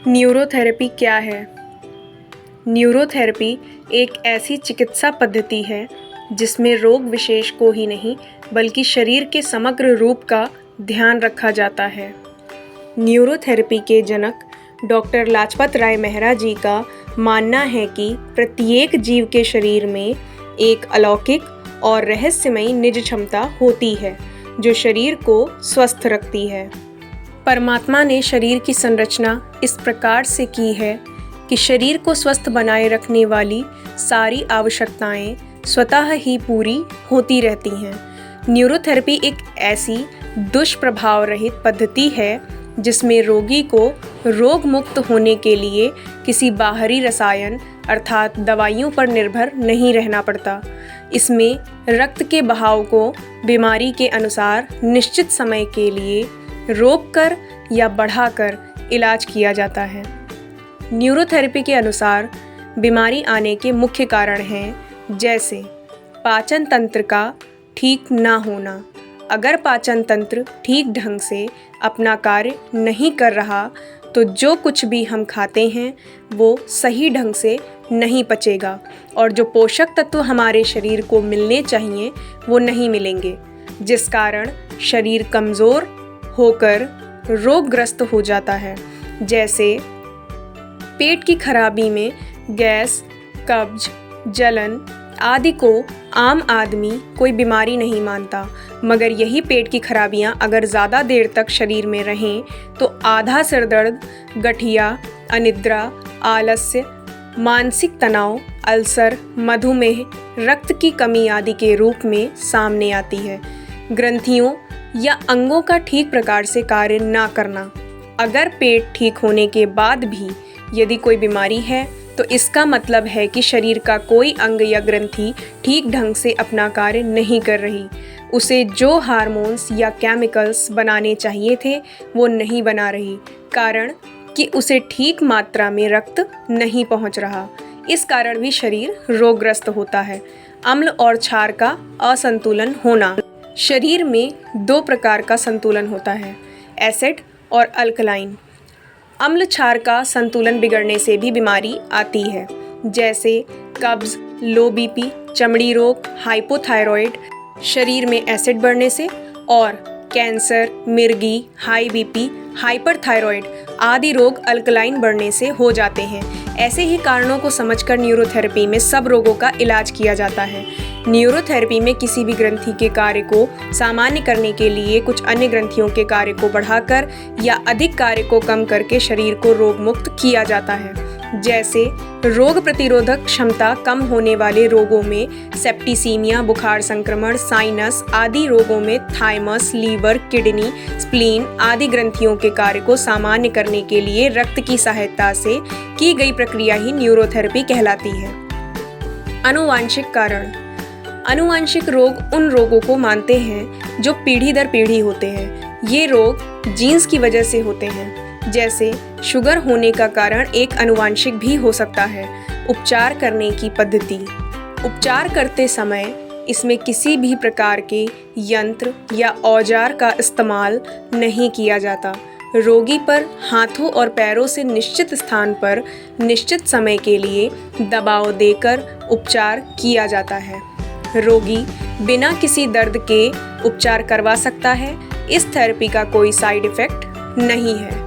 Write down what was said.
Neurotherapy क्या है? Neurotherapy एक ऐसी चिकित्सा पद्धति है जिसमें रोग विशेष को ही नहीं बल्कि शरीर के समग्र रूप का ध्यान रखा जाता है। न्यूरोथेरेपी के जनक डॉक्टर लाजपत राय मेहरा जी का मानना है कि प्रत्येक जीव के शरीर में एक अलौकिक और रहस्यमयी निज क्षमता होती है जो शरीर को स्वस्थ रखती है। परमात्मा ने शरीर की संरचना इस प्रकार से की है कि शरीर को स्वस्थ बनाए रखने वाली सारी आवश्यकताएं स्वतः ही पूरी होती रहती हैं। न्यूरोथेरेपी एक ऐसी दुष्प्रभाव रहित पद्धति है जिसमें रोगी को रोग मुक्त होने के लिए किसी बाहरी रसायन अर्थात दवाइयों पर निर्भर नहीं रहना पड़ता। इसमें रक्त के बहाव को बीमारी के अनुसार निश्चित समय के लिए रोककर या बढ़ाकर इलाज किया जाता है। न्यूरोथेरेपी के अनुसार बीमारी आने के मुख्य कारण हैं जैसे पाचन तंत्र का ठीक ना होना। अगर पाचन तंत्र ठीक ढंग से अपना कार्य नहीं कर रहा तो जो कुछ भी हम खाते हैं वो सही ढंग से नहीं पचेगा और जो पोषक तत्व हमारे शरीर को मिलने चाहिए वो नहीं मिलेंगे, जिस कारण शरीर कमज़ोर होकर रोगग्रस्त हो जाता है। जैसे पेट की खराबी में गैस, कब्ज, जलन आदि को आम आदमी कोई बीमारी नहीं मानता, मगर यही पेट की खराबियां अगर ज़्यादा देर तक शरीर में रहें तो आधा सिर दर्द, गठिया, अनिद्रा, आलस्य, मानसिक तनाव, अल्सर, मधुमेह, रक्त की कमी आदि के रूप में सामने आती है। ग्रंथियों या अंगों का ठीक प्रकार से कार्य ना करना। अगर पेट ठीक होने के बाद भी यदि कोई बीमारी है तो इसका मतलब है कि शरीर का कोई अंग या ग्रंथि ठीक ढंग से अपना कार्य नहीं कर रही। उसे जो हार्मोन्स या केमिकल्स बनाने चाहिए थे वो नहीं बना रही, कारण कि उसे ठीक मात्रा में रक्त नहीं पहुंच रहा। इस कारण भी शरीर रोगग्रस्त होता है। अम्ल और क्षार का असंतुलन होना। शरीर में दो प्रकार का संतुलन होता है, एसिड और अल्कलाइन। अम्ल क्षार का संतुलन बिगड़ने से भी बीमारी आती है, जैसे कब्ज, लो बीपी, चमड़ी रोग, हाइपोथायरॉइड, शरीर में एसिड बढ़ने से, और कैंसर, मिर्गी, हाई बीपी, हाइपरथायरॉइड आदि रोग अल्कलाइन बढ़ने से हो जाते हैं। ऐसे ही कारणों को समझकर न्यूरोथेरेपी में सब रोगों का इलाज किया जाता है। न्यूरोथेरेपी में किसी भी ग्रंथि के कार्य को सामान्य करने के लिए कुछ अन्य ग्रंथियों के कार्य को बढ़ाकर या अधिक कार्य को कम करके शरीर को रोग मुक्त किया जाता है। जैसे रोग प्रतिरोधक क्षमता कम होने वाले रोगों में सेप्टिसीमिया, बुखार संक्रमण, साइनस आदि रोगों में थाइमस, लीवर, किडनी, स्प्लीन आदि ग्रंथियों के कार्य को सामान्य करने के लिए रक्त की सहायता से की गई प्रक्रिया ही न्यूरोथेरेपी कहलाती है। आनुवांशिक कारण। आनुवांशिक रोग उन रोगों को मानते हैं जो पीढ़ी दर पीढ़ी होते हैं। ये रोग जीन्स की वजह से होते हैं। जैसे शुगर होने का कारण एक आनुवांशिक भी हो सकता है। उपचार करने की पद्धति। उपचार करते समय इसमें किसी भी प्रकार के यंत्र या औजार का इस्तेमाल नहीं किया जाता। रोगी पर हाथों और पैरों से निश्चित स्थान पर निश्चित समय के लिए दबाव देकर उपचार किया जाता है। रोगी बिना किसी दर्द के उपचार करवा सकता है। इस थेरेपी का कोई साइड इफ़ेक्ट नहीं है।